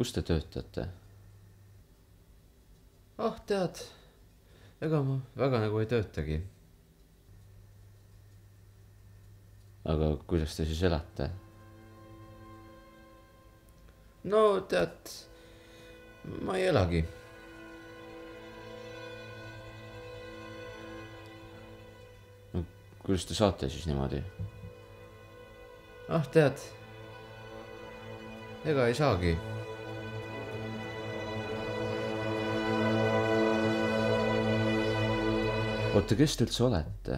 Kus te töötate? Tead, ega ma väga nagu ei töötagi. Aga kuidas te siis elate? No tead, ma ei elagi. No, kuidas te saate siis niimoodi? Tead, ega ei saagi. Oota, kes te üldse olete?